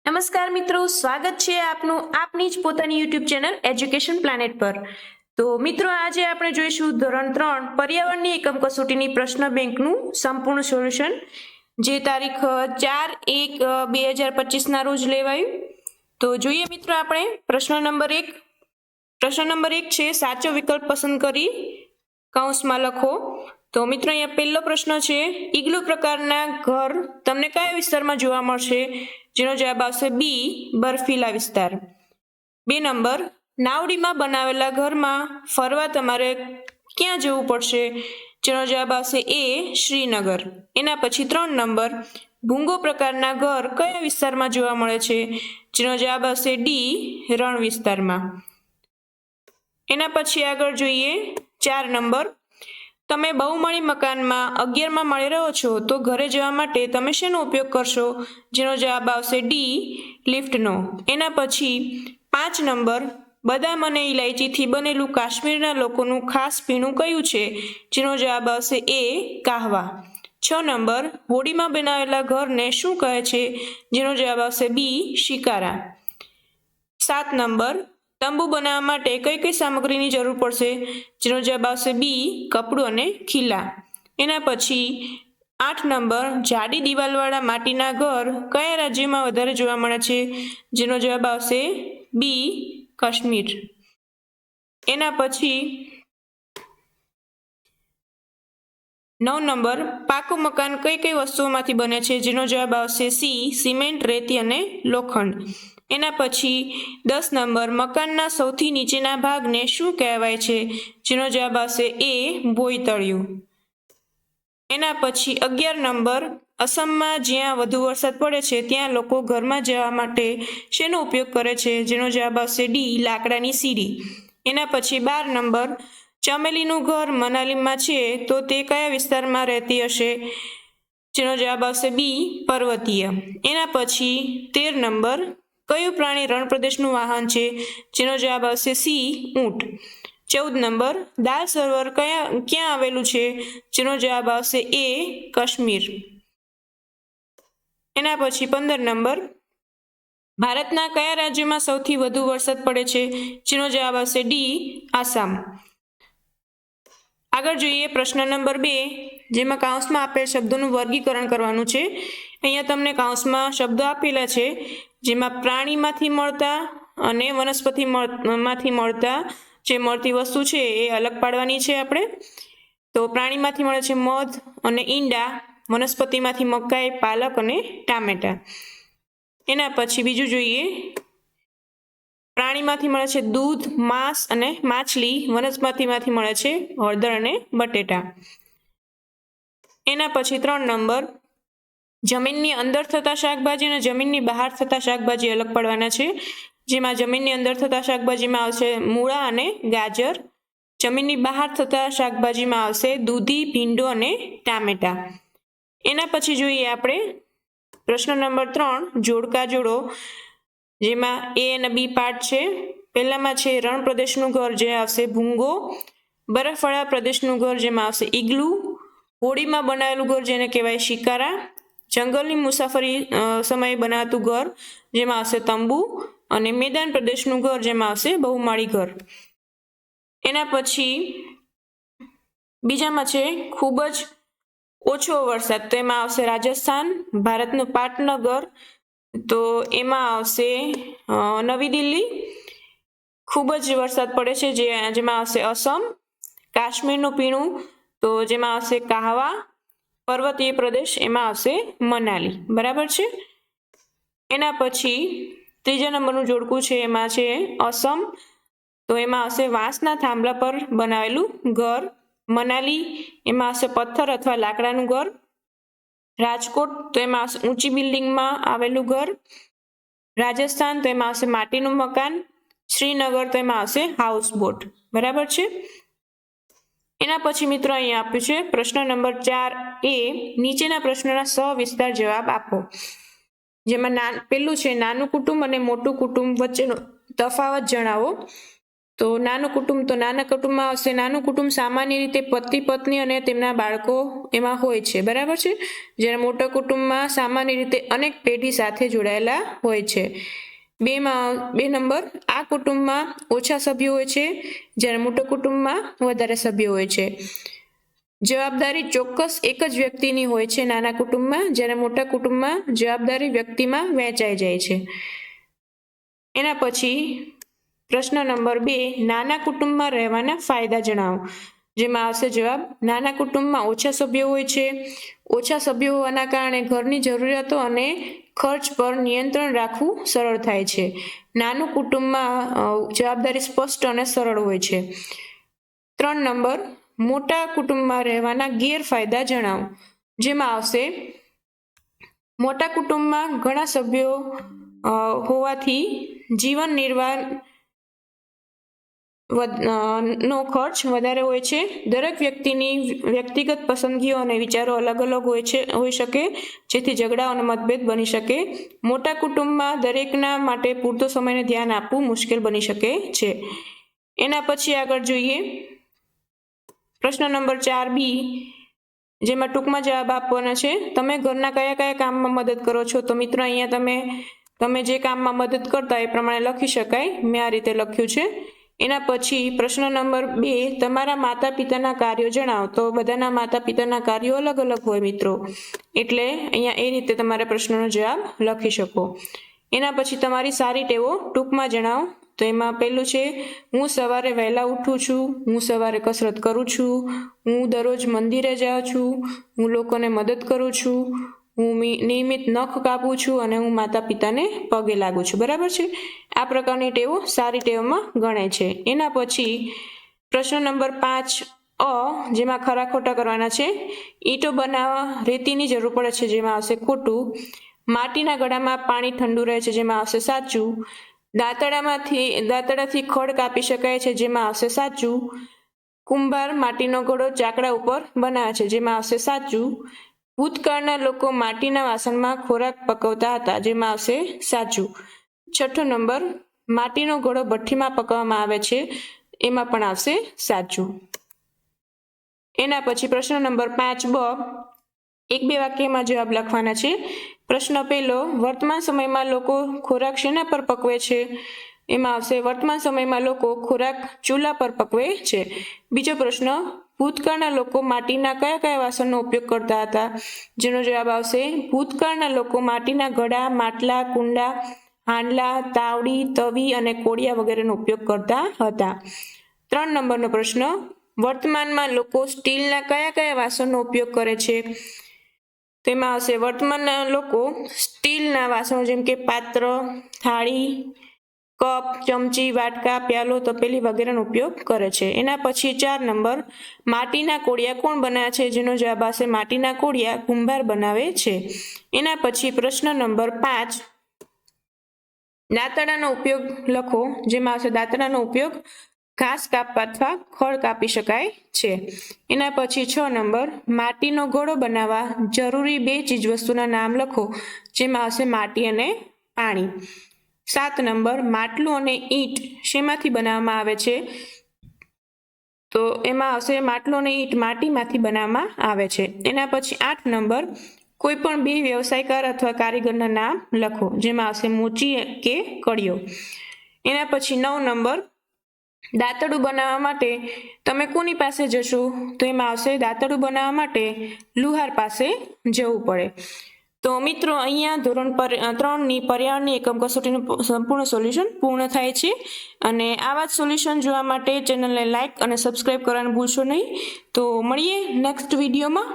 નમસ્કાર મિત્રો, સ્વાગત છે આપનું આપની જ પોતાની યુટ્યુબ ચેનલ એજ્યુકેશન પ્લાનેટ પર। તો મિત્રો, આજે આપણે જોઈશું ધોરણ 3 પર્યાવરણની એકમ કસોટીની પ્રશ્ન બેંકનું સંપૂર્ણ સોલ્યુશન, જે તારીખ 4/1/2025 ના રોજ લેવાયું। તો જોઈએ મિત્રો, આપણે પ્રશ્ન નંબર 1 છે સાચો વિકલ્પ પસંદ કરી કૌંસમાં લખો। તો મિત્રો, અહીંયા પહેલો પ્રશ્ન છે, ઇગ્લુ પ્રકારના ઘર તમને કયા વિસ્તારમાં જોવા મળશે? જેનો જવાબ આવશે બી, બર્ફીલા વિસ્તાર। 2 નંબર, નાવડીમાં બનાવેલા ઘરમાં ફરવા તમારે ક્યાં જવું પડશે? જેનો જવાબ આવશે એ, શ્રીનગર। એના પછી 3 નંબર, ભૂંગો પ્રકારના ઘર કયા વિસ્તારમાં જોવા મળે છે? જેનો જવાબ આવશે ડી, રણ વિસ્તારમાં। એના પછી આગળ જોઈએ 4 નંબર, તમે બહુમાળી મકાનમાં 11મા માળે રહો છો, તો ઘરે જવા માટે તમે શેનો ઉપયોગ કરશો? જેનો જવાબ આવશે ડી, લિફ્ટનો। એના પછી 5 નંબર, બદામ અને ઇલાયચીથી બનેલું કાશ્મીરના લોકોનું ખાસ પીણું કયું છે? જેનો જવાબ આવશે એ, કાહવા। 6 નંબર, હોડીમાં બનાવેલા ઘરને શું કહે છે? જેનો જવાબ આવશે બી, શિકારા। 7 નંબર, તંબુ બનાવવા માટે કઈ કઈ સામગ્રીની જરૂર પડશે? જેનો જવાબ આવશે બી, કપડું અને ખીલા। એના પછી 8 નંબર, જાડી દિવાલવાળા માટીના ઘર કયા રાજ્યમાં વધારે જોવા મળે છે? જેનો જવાબ આવશે બી, કાશ્મીર। એના પછી 9 નંબર, પાકું મકાન કઈ કઈ વસ્તુઓમાંથી બને છે? જેનો જવાબ આવશે સી, સિમેન્ટ, રેતી અને લોખંડ। એના પછી 10 નંબર, મકાનના સૌથી નીચેના ભાગને શું કહેવાય છે? જેનો જવાબ આવશે એ, ભોંયતળિયું। એના પછી 11 નંબર, અસમમાં જ્યાં વધુ વરસાદ પડે છે ત્યાં લોકો ઘરમાં જવા માટે શેનો ઉપયોગ કરે છે? જેનો જવાબ આવશે ડી, લાકડાની સીડી। એના પછી 12 નંબર, ચમેલીનું ઘર મનાલીમાં છે તો તે કયા વિસ્તારમાં રહેતી હશે? જેનો જવાબ આવશે બી, પર્વતીય। એના પછી 13 નંબર, કયું પ્રાણી રણ પ્રદેશનું વાહન છે? જેનો જવાબ આવશે સી, ઊંટ। 14 નંબર, દાલ સરોવર ક્યાં આવેલું છે? જેનો જવાબ આવશે એ, કાશ્મીર। એના પછી 15 નંબર, ભારતના કયા રાજ્યમાં સૌથી વધુ વરસાદ પડે છે? જેનો જવાબ આવશે ડી, આસામ। આગળ જોઈએ પ્રશ્ન નંબર 2, જેમાં કૌંસમાં આપેલ શબ્દોનું વર્ગીકરણ કરવાનું છે। અહીંયા તમને કૌંસમાં શબ્દો આપેલા છે, જેમાં પ્રાણીમાંથી મળતા અને વનસ્પતિમાંથી મળતા જે મળતી વસ્તુ છે એ અલગ પાડવાની છે આપણે। તો પ્રાણીમાંથી મળે છે મધ અને ઈંડા, વનસ્પતિમાંથી મકાઈ, પાલક અને ટામેટા। એના પછી બીજું જોઈએ, પ્રાણીમાંથી મળે છે દૂધ, માંસ અને માછલી, વનસ્પતિમાંથી મળે છે હળદર અને બટેટા। એના પછી 3 નંબર, જમીનની અંદર થતા શાકભાજી અને જમીનની બહાર થતા શાકભાજી અલગ પાડવાના છે, જેમાં જમીનની અંદર થતા શાકભાજીમાં આવશે મૂળા અને ગાજર, જમીનની બહાર થતા શાકભાજીમાં આવશે દૂધી, ભીંડો અને ટામેટા। એના પછી જોઈએ આપણે પ્રશ્ન નંબર 3, જોડકા જોડો, જેમાં એ અને બી પાર્ટ છે। પહેલામાં છે રણ પ્રદેશનું ઘર, જે આવશે ભૂંગો, બરફવાળા પ્રદેશનું ઘર, જેમાં આવશે ઇગ્લુ, હોડીમાં બનાવેલું ઘર જેને કહેવાય શિકારા, જંગલની મુસાફરી સમયે બનાવતું ઘર જેમાં આવશે તંબુ, અને મેદાન પ્રદેશનું ઘર જેમાં આવશે બહુમાળી ઘર। એના પછી બીજામાં છે ખૂબ જ ઓછો વરસાદ, તો એમાં આવશે રાજસ્થાન, ભારતનું પાટનગર, તો એમાં આવશે નવી દિલ્હી, ખૂબ જ વરસાદ પડે છે જેમાં આવશે અસમ, કાશ્મીરનું પીણું તો જેમાં આવશે કાહવા, પર્વતીય પ્રદેશ એમાં આવશે મનાલી। બરાબર છે। એના પછી ત્રીજા નંબરનું જોડકું છે, એમાં છે અસમ, તો એમાં આવશે વાંસના થાંભલા પર બનાવેલું ઘર, મનાલી એમાં આવશે પથ્થર અથવા લાકડાનું ઘર, રાજકોટ તો એમાં આવશે ઊંચી બિલ્ડિંગમાં આવેલું ઘર, રાજસ્થાન તો એમાં આવશે માટીનું મકાન, શ્રીનગર તો એમાં આવશે હાઉસબોટ। બરાબર છે। એના પછી મિત્રો અહીંયા આપ્યું છે પ્રશ્ન નંબર 4A, નીચેના પ્રશ્નોના સવિસ્તાર જવાબ આપો। જેમાં પેલું છે નાનું કુટુંબ અને મોટું કુટુંબ વચ્ચેનો તફાવત જણાવો। તો નાનું કુટુંબમાં આવશે નાનું કુટુંબ સામાન્ય રીતે પતિ પત્ની અને તેમના બાળકો એમાં હોય છે, બરાબર છે. જ્યારે મોટા કુટુંબમાં સામાન્ય રીતે અનેક પેઢી સાથે જોડાયેલા હોય છે. 2 નંબર, આ કુટુંબમાં ઓછા સભ્યો હોય છે, જ્યારે મોટા કુટુંબમાં વધારે સભ્યો હોય છે. જવાબદારી ચોક્કસ એક જ વ્યક્તિની હોય છે નાના કુટુંબમાં, જ્યારે મોટા કુટુંબમાં જવાબદારી વ્યક્તિમાં વહેંચાઈ જાય છે. એના પછી પ્રશ્ન નંબર 2, નાના કુટુંબમાં રહેવાના ફાયદા જણાવો. જેમાં આવશે જવાબ, નાના કુટુંબમાં ઓછા સભ્યો હોય છે. ઓછા સભ્યો હોવાના કારણે ઘરની જરૂરિયાતો અને ખર્ચ પર નિયંત્રણ રાખવું સરળ થાય છે. નાનું કુટુંબમાં જવાબદારી સ્પષ્ટ અને સરળ હોય છે. 3 નંબર, મોટા કુટુંબમાં રહેવાના ગેરફાયદા જણાવો. જેમાં આવશે, મોટા કુટુંબમાં ઘણા સભ્યો હોવાથી જીવન નિર્વાહ નો ખર્ચ વધારે હોય છે. દરેક વ્યક્તિની વ્યક્તિગત પસંદગીઓ અને વિચારો અલગ અલગ હોઈ શકે, જેથી ઝઘડાઓ અને મતભેદ બની શકે. મોટા કુટુંબમાં દરેકના માટે પૂરતો સમયને ધ્યાન આપવું મુશ્કેલ બની શકે છે. એના પછી આગળ જોઈએ પ્રશ્ન નંબર 4B, જેમાં ટૂંકમાં જવાબ આપવાના છે. તમે ઘરના કયા કામમાં મદદ કરો છો? તો મિત્રો અહીંયા તમે જે કામમાં મદદ કરતા એ પ્રમાણે લખી શકાય. મેં આ રીતે લખ્યું છે. એના પછી પ્રશ્ન નંબર 2, તમારા માતા પિતાના કાર્યો જણાવો. તો બધાના માતા પિતાના કાર્યો અલગ અલગ હોય મિત્રો, એટલે અહીંયા એ રીતે તમારે પ્રશ્નનો જવાબ લખી શકો. એના પછી તમારી સારી ટેવો ટૂંકમાં જણાવો. તો એમાં પહેલું છે, હું સવારે વહેલા ઉઠું છું, હું સવારે કસરત કરું છું, હું દરરોજ મંદિરે જાઉં છું, હું લોકોને મદદ કરું છું, હું નિયમિત નખ કાપું છું અને હું માતા પિતાને પગે લાગુ છું, બરાબર છે. આ પ્રકારની ટેવો સારી ટેવોમાં ગણાય છે. એના પછી પ્રશ્ન નંબર 5A, જેમાં ખરા ખોટા કરવાના છે. ઈંટો બનાવવા રેતીની જરૂર પડે છે, જેમાં આવશે ખોટું. માટીના ઘડામાં પાણી ઠંડુ રહે છે, જેમાં આવશે સાચું. દાંતરડાથી ખડ કાપી શકાય છે, જેમાં આવશે સાચું. કુંભાર માટીનો ઘડો ચાકડા ઉપર બનાવે છે, જેમાં આવશે સાચું. ભૂતકાળના લોકો માટીના વાસણમાં ખોરાક પકવતા હતા, જેમાં આવશે સાચું. 6 નંબર, માટીનો ઘડો ભઠ્ઠીમાં પકવવામાં આવે છે, એમાં પણ આવશે સાચું. એના પછી પ્રશ્ન નંબર 5B, 1-2 વાક્યમાં જવાબ લખવાના છે. પ્રશ્ન પહેલો, વર્તમાન સમયમાં લોકો ખોરાક શેના પર પકવે છે? એમાં આવશે, વર્તમાન સમયમાં લોકો ખોરાક ચૂલા પર પકવે છે. બીજો પ્રશ્ન, ભૂતકાળના લોકો માટીના કયા વાસણનો ઉપયોગ કરતા હતા? જેનો જવાબ આવશે, ભૂતકાળના લોકો માટીના ઘડા, માટલા, કુંડા, હાંડલા, તાવડી, તવી અને કોડિયા વગેરેનો ઉપયોગ કરતા હતા. 3 નંબરનો પ્રશ્ન, વર્તમાનમાં લોકો સ્ટીલના કયા વાસણનો ઉપયોગ કરે છે? તેમાં આવશે, વર્તમાનના લોકો સ્ટીલના વાસણો જેમ કે પાત્ર, થાળી, કપ, ચમચી, વાટકા, પ્યાલો, તપેલી વગેરેનો ઉપયોગ કરે છે. એના પછી 4 નંબર, માટીના કોડિયા કોણ બનાવે છે? જેનો જવાબ આવશે, માટીના કોડિયા કુંભાર બનાવે છે. એના પછી પ્રશ્ન નંબર 5, દાંતરડાનો ઉપયોગ લખો. જેમાં આવશે, દાંતરડાનો ઉપયોગ ઘાસ કાપવા અથવા ખડ કાપી શકાય છે. એના પછી 6 નંબર, માટીનો ઘડો બનાવવા જરૂરી 2 ચીજવસ્તુના નામ લખો. જેમાં આવશે માટી અને પાણી. 7 નંબર, માટલું અને ઈંટ શેમાંથી બનાવવામાં આવે છે? તો એમાં આવશે, માટલું અને ઈંટ માટીમાંથી બનાવવામાં આવે છે. એના પછી 8 નંબર, કોઈ પણ 2 વ્યવસાયકાર અથવા કારીગરના નામ લખો. જેમાં આવશે મોચી કે કડિયો. એના પછી 9 નંબર, દાંતરડું બનાવવા માટે તમે કોની પાસે જશો? તો એમાં આવશે, દાંતરડું બનાવવા માટે લુહાર પાસે જવું પડે. તો મિત્રો અહીંયા ધોરણ 3ની પર્યાવરણની એકમ કસોટીનું સંપૂર્ણ સોલ્યુશન પૂર્ણ થાય છે. અને આવા જ સોલ્યુશન જોવા માટે ચેનલને લાઇક અને સબસ્ક્રાઇબ કરવાનું ભૂલશો નહીં. તો મળીએ નેક્સ્ટ વિડીયોમાં.